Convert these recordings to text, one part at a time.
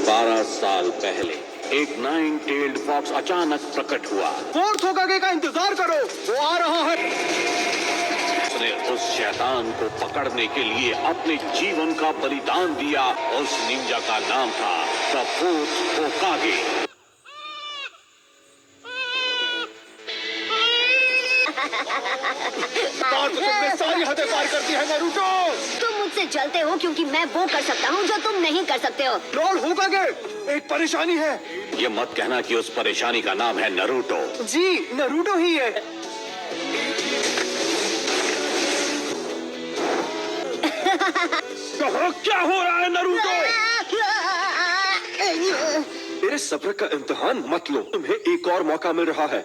12 साल पहले एक 9-tailed फॉक्स अचानक प्रकट हुआ। फोर्थ होकागे का इंतजार करो, वो आ रहा है। उसने उस शैतान को पकड़ने के लिए अपने जीवन का बलिदान दिया। उस निंजा का नाम था द फोर्थ होकागे। तुमने सारी हदें पार कर दी है नारुतो। तुम मुझसे जलते हो क्योंकि मैं वो कर सकता हूँ जो तुम नहीं कर सकते हो। लॉर्ड होकागे, एक परेशानी है। ये मत कहना कि उस परेशानी का नाम है नारुतो। जी, नारुतो ही है। कहो क्या हो रहा है नारुतो? मेरे सब्र का इम्तिहान मत लो, तुम्हें एक और मौका मिल रहा है।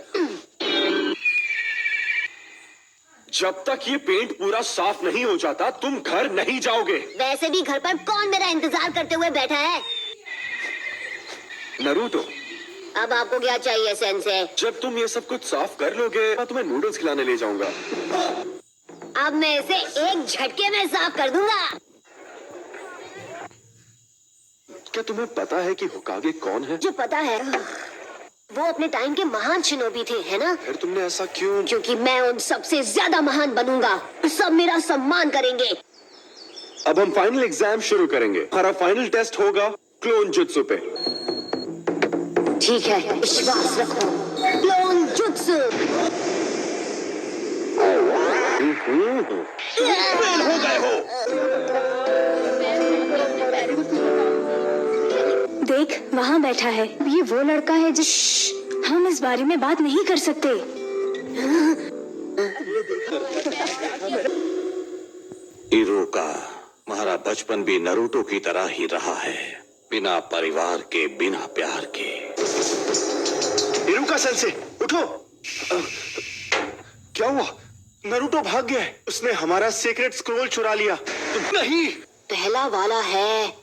जब तक ये पेंट पूरा साफ नहीं हो जाता तुम घर नहीं जाओगे। वैसे भी घर पर कौन मेरा इंतजार करते हुए बैठा है? नारुतो, अब आपको क्या चाहिए सेंसे? जब तुम ये सब कुछ साफ कर लोगे मैं तुम्हें नूडल्स खिलाने ले जाऊंगा। अब मैं इसे एक झटके में साफ कर दूंगा। क्या तुम्हें पता है कि होकागे कौन है? जो पता है, वो अपने टाइम के महान शिनोबी थे, है ना? फिर तुमने ऐसा क्यों? क्योंकि मैं उन सबसे ज्यादा महान बनूंगा। सब मेरा सम्मान करेंगे। अब हम फाइनल एग्जाम शुरू करेंगे। हमारा फाइनल टेस्ट होगा क्लोन जुत्सु पे। ठीक है, विश्वास रखो। Clone jutsu. फेल हो गए हो। देख, वहाँ बैठा है। ये वो लड़का है जिस हम इस बारे में बात नहीं कर सकते। इरुका, हमारा बचपन भी नारुतो की तरह ही रहा है, बिना परिवार के, बिना प्यार के। इरुका सेंसे, उठो। क्या हुआ? नारुतो भाग गया है। उसने हमारा सीक्रेट स्क्रोल चुरा लिया। नहीं, पहला वाला है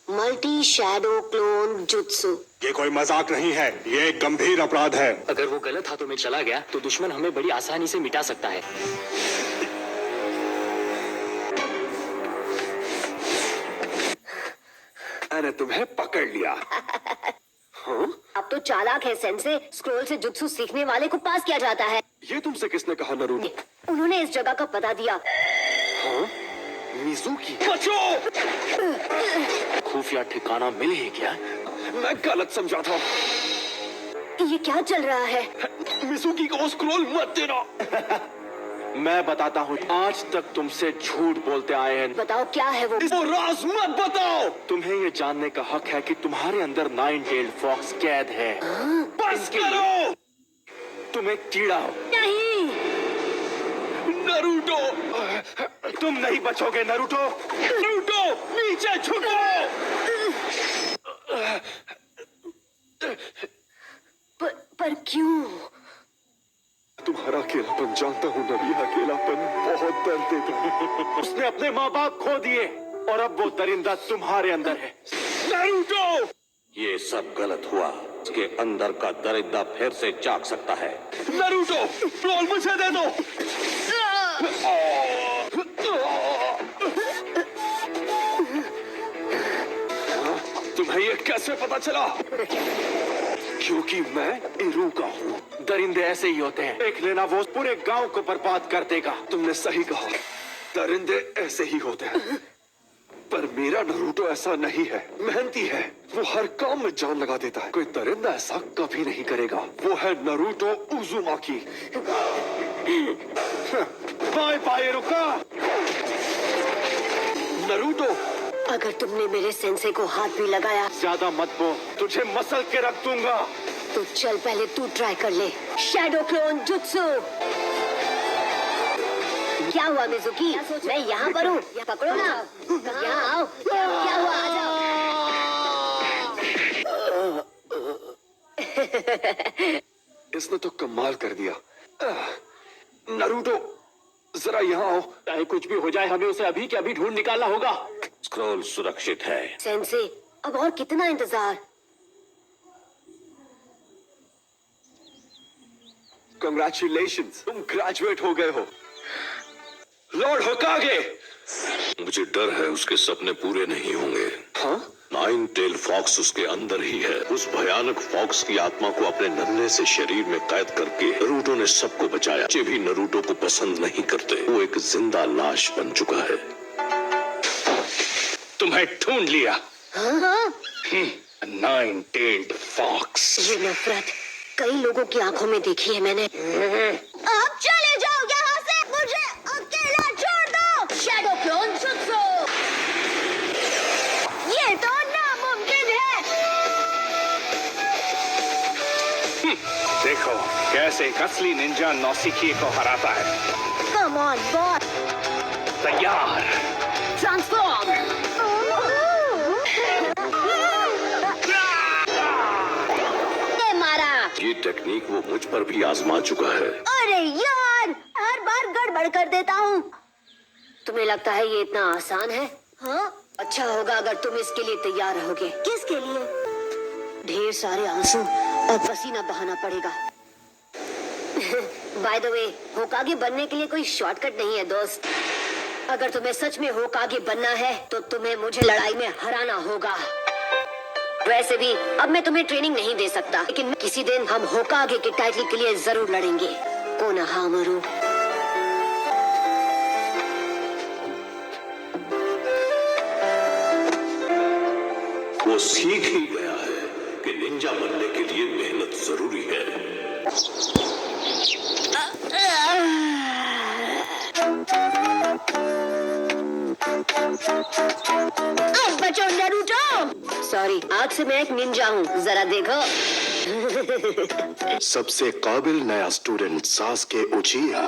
मल्टी शैडो क्लोन जुत्सु। ये कोई मजाक नहीं है, ये एक गंभीर अपराध है। अगर वो गलत हाथों में चला गया तो दुश्मन हमें बड़ी आसानी से मिटा सकता है। मैंने तुम्हें पकड़ लिया। अब तो चालाक है सेंसे। स्क्रोल से जुत्सु सीखने वाले को पास किया जाता है। ये तुमसे किसने कहा नारुतो? उन्होंने इस जगह का पता दिया। मिजुकी, बचो! खुफिया ठिकाना मिले ही क्या? मैं गलत समझा था। ये क्या चल रहा है? मिजुकी को स्क्रोल मत देना। मैं बताता हूँ, आज तक तुमसे झूठ बोलते आए हैं। बताओ क्या है वो? इसको राज मत बताओ। तुम्हें ये जानने का हक है कि तुम्हारे अंदर 9-tailed फॉक्स कैद है। बस करो। तुम एक कीड़ा हो। नहीं, नारुतो, तुम नहीं बचोगे नारुतो। नारुतो, नीचे झुको। पर क्यों? तुम्हारा अकेलापन जानता हूँ नबी, अकेलापन बहुत दर्द देता। उसने अपने माँ बाप खो दिए और अब वो दरिंदा तुम्हारे अंदर है। नारुतो, ये सब गलत हुआ। उसके अंदर का दरिद्र फिर से जाग सकता है। नारुतो, स्क्रोल मुझे दे दो। तुम्हें ये कैसे पता चला? क्योंकि मैं इरुका हूँ। दरिंदे ऐसे ही होते हैं, देख लेना वो पूरे गांव को बर्बाद कर देगा। तुमने सही कहा, दरिंदे ऐसे ही होते हैं। पर मेरा नारुतो ऐसा नहीं है, मेहनती है। वो हर काम में जान लगा देता है। कोई दरिंदा ऐसा कभी नहीं करेगा। वो है नारुतो उजुमाकी। बाय बाय रुका। नारुतो, अगर तुमने मेरे सेंसे को हाथ भी लगाया ज्यादा मत बोल, तुझे मसल के रख दूंगा। तो चल पहले तू ट्राई कर ले। Shadow clone jutsu. क्या हुआ मिजुकी? मैं यहाँ पर हूँ, पकड़ो ना। यहाँ आओ। क्या हुआ? आ जाओ। इसने तो कमाल कर दिया। नारुतो, जरा यहाँ आओ। चाहे कुछ भी हो जाए, हमें उसे अभी के अभी ढूंढ निकालना होगा। स्क्रोल सुरक्षित है। सेंसे, अब और कितना इंतजार? कंग्रेचुलेशंस, तुम ग्रेजुएट हो गए हो। लॉर्ड होकागे। मुझे डर है उसके सपने पूरे नहीं होंगे। हाँ? नाइन टेल फॉक्स उसके अंदर ही है। उस भयानक फॉक्स की आत्मा को अपने नन्हे से शरीर में कैद करके नरूटो ने सबको बचाया। बच्चे भी नरूटो को पसंद नहीं करते। वो एक जिंदा लाश बन चुका है। तुम्हें ढूंढ लिया। Nine tailed fox. ये नफरत कई लोगों की आंखों में देखी है मैंने। अब चले जाओ यहाँ से, मुझे अकेला छोड़ दो। Shadow clone jutsu. ये तो नामुमकिन है। देखो कैसे एक असली निंजा नौसिखिए को हराता है। Come on boy. तैयार। ट्रांसफॉर्म। ये मारा। ये टेक्निक वो मुझ पर भी आजमा चुका है। अरे यार, हर बार गड़बड़ कर देता हूँ। तुम्हें लगता है ये इतना आसान है? हाँ? अच्छा होगा अगर तुम इसके लिए तैयार रहोगे। किसके लिए? ढेर सारे आंसू और पसीना बहाना पड़ेगा। बाय द वे, होकागे बनने के लिए कोई शॉर्टकट नहीं है दोस्त। अगर तुम्हें सच में होकागे बनना है तो तुम्हें मुझे लड़ाई में हराना होगा। वैसे भी अब मैं तुम्हें ट्रेनिंग नहीं दे सकता, लेकिन किसी दिन हम होकागे के टाइटल के लिए जरूर लड़ेंगे। कोनोहामारू। वो सीख ही गया है कि निंजा बनने के लिए मेहनत जरूरी है। बचो नारुतो। सॉरी, आज से मैं एक निंजा हूँ, जरा देखो। सबसे काबिल नया स्टूडेंट सासुके उचिहा।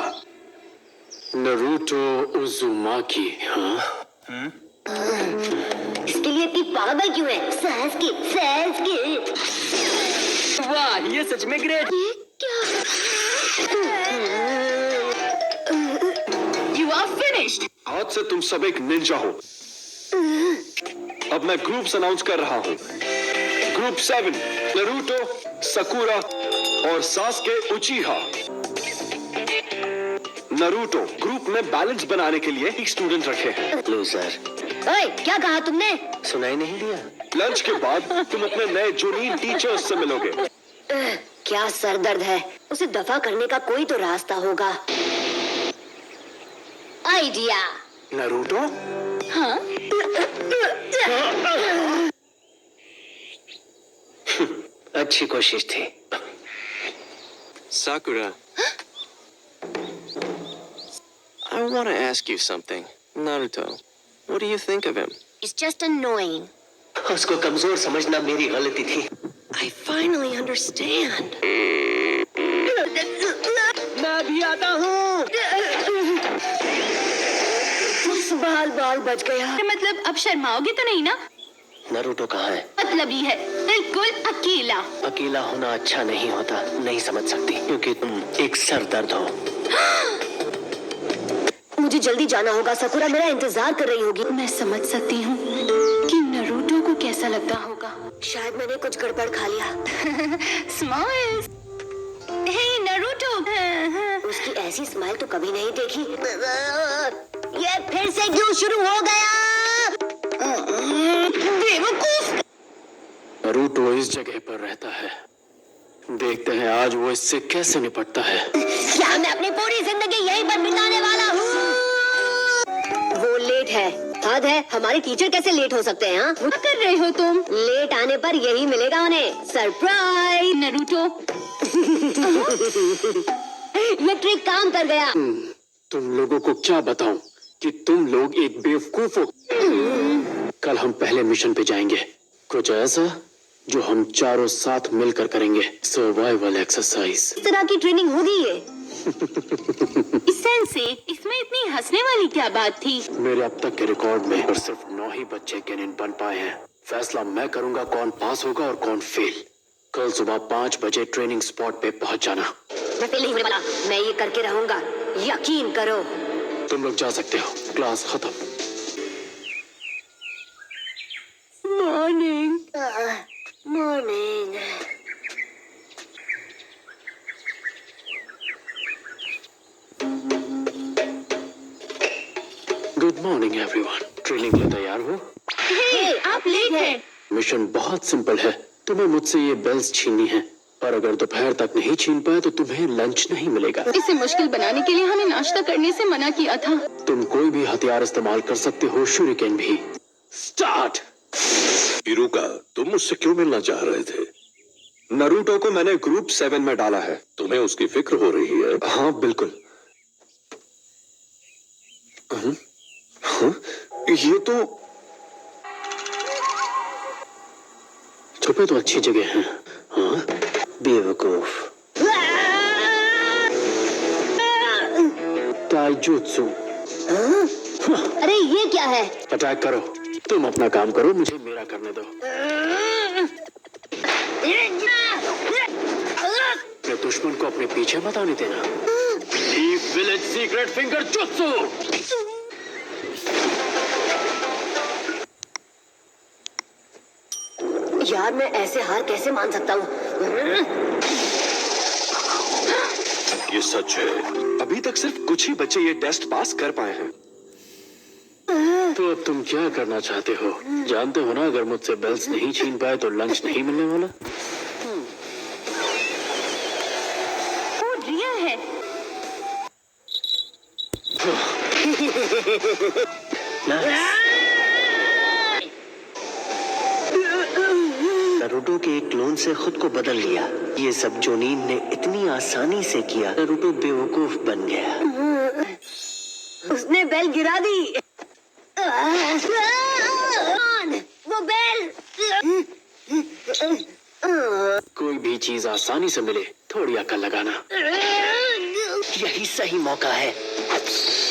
नारुतो उजुमाकी। हाँ, इसके लिए इतनी पागल क्यों है? सासुके। वाह, ये सच में ग्रेट। ये क्या? You are finished. आज से तुम सब एक निंजा हो। अब मैं ग्रुप्स अनाउंस कर रहा हूँ। ग्रुप 7 नारुतो, साकुरा और सासुके उचिहा। नारुतो ग्रुप में बैलेंस बनाने के लिए एक स्टूडेंट रखे हैं। लूजर। ओए, क्या कहा तुमने? सुनाई नहीं दिया? लंच के बाद तुम अपने नए जूनियर टीचर्स से मिलोगे। क्या सरदर्द है। उसे दफा करने का कोई तो रास्ता होगा। आइडिया। नारुतो, हाँ? अच्छी कोशिश थी। Sakura. I want to ask you something. Naruto, what do you think of him? It's just annoying. उसको कमजोर समझना मेरी गलती थी। I finally understand. मैं भी आता हूँ। बाल बच गया। मतलब अब शर्माओगे तो नहीं ना? नारुतो कहाँ है? मतलब ये है, बिल्कुल अकेला। अकेला होना अच्छा नहीं होता, नहीं समझ सकती, क्योंकि तुम एक सरदर्द हो। मुझे जल्दी जाना होगा। साकुरा मेरा इंतजार कर रही होगी। मैं समझ सकती हूँ कि नारुतो को कैसा लगता होगा। शायद मैंने कुछ गड़बड़ खा लिया। स्माइल। हे नारुतो। उसकी ऐसी स्माइल तो कभी नहीं देखी। ये फिर से क्यों शुरू हो गया? बेवकूफ। नारुतो इस जगह पर रहता है। देखते हैं आज वो इससे कैसे निपटता है। क्या मैं अपनी पूरी जिंदगी यहीं पर बिताने वाला हूँ? वो लेट है। हद है, हमारे टीचर कैसे लेट हो सकते हैं? हाँ? क्या कर रहे हो तुम? लेट आने पर यही मिलेगा उन्हें, सरप्राइज। नारुतो, ये ट्रिक काम कर गया। तुम लोगों को क्या बताऊं कि तुम लोग एक बेवकूफ हो। कल हम पहले मिशन पे जाएंगे, कुछ ऐसा जो हम चारों साथ मिलकर करेंगे। Survival exercise. इस तरह की ट्रेनिंग होगी ये। सेंसे, इसमें इतनी हंसने वाली क्या बात थी? मेरे अब तक के रिकॉर्ड में और सिर्फ 9 ही बच्चे कैनिन बन पाए हैं। फैसला मैं करूंगा कौन पास होगा और कौन फेल। कल सुबह 5 बजे ट्रेनिंग स्पॉट पे पहुंच जाना। मैं फेल नहीं होने वाला, मैं ये करके रहूंगा, यकीन करो। तुम लोग जा सकते हो, क्लास खत्म। Morning. Morning. Good morning everyone. Training के लिए तैयार हो? हे, आप लेट हैं। कंडीशन बहुत सिंपल है। तुम्हें मुझसे ये बेल्स छीननी है, और अगर दोपहर तक नहीं छीन पाए तो तुम्हें लंच नहीं मिलेगा। इसे मुश्किल बनाने के लिए हमें नाश्ता करने से मना किया था। तुम कोई भी हथियार इस्तेमाल कर सकते हो, शूरिकेन भी। स्टार्ट। इरुका, तुम मुझसे क्यों मिलना चाह रहे थे? नरूटो को मैंने ग्रुप 7 में डाला है। तुम्हें उसकी फिक्र हो रही है? हाँ बिल्कुल। ये तो छुपे तो अच्छी जगह हैं। हाँ, बेवकूफ। ताइजुत्सु। अरे ये क्या है? अटैक करो। तुम अपना काम करो, मुझे मेरा करने दो। अपने दुश्मन को अपने पीछे मत आने देना। Deep village secret finger jutsu. यार मैं ऐसे हार कैसे मान सकता हूँ? ये सच है। अभी तक सिर्फ कुछ ही बच्चे ये टेस्ट पास कर पाए हैं। तो अब तुम क्या करना चाहते हो? जानते हो ना, अगर मुझसे बेल्स नहीं छीन पाए तो लंच नहीं मिलने वाला। वो रिया है। नरूटो के एक क्लोन से खुद को बदल लिया। ये सब जोनीन ने इतनी आसानी से किया। नरूटो बेवकूफ बन गया। उसने बेल गिरा दी। वो बेल। कोई भी चीज आसानी से मिले, थोड़ी अकल लगाना। यही सही मौका है।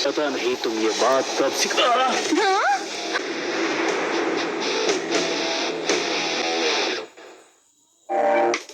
पता नहीं तुम ये बात कब सीखा।